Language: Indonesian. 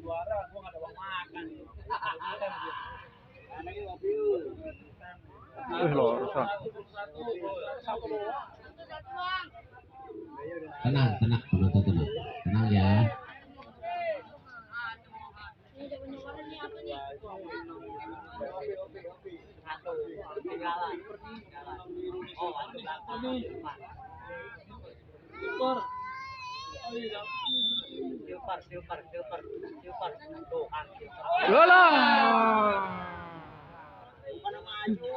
juara, gua nggak ada uang makan. Loh, Tenang, tenang, penonton tenang, tenang ya. Silver. Tuh kan, silver. Lola. Bukan maju.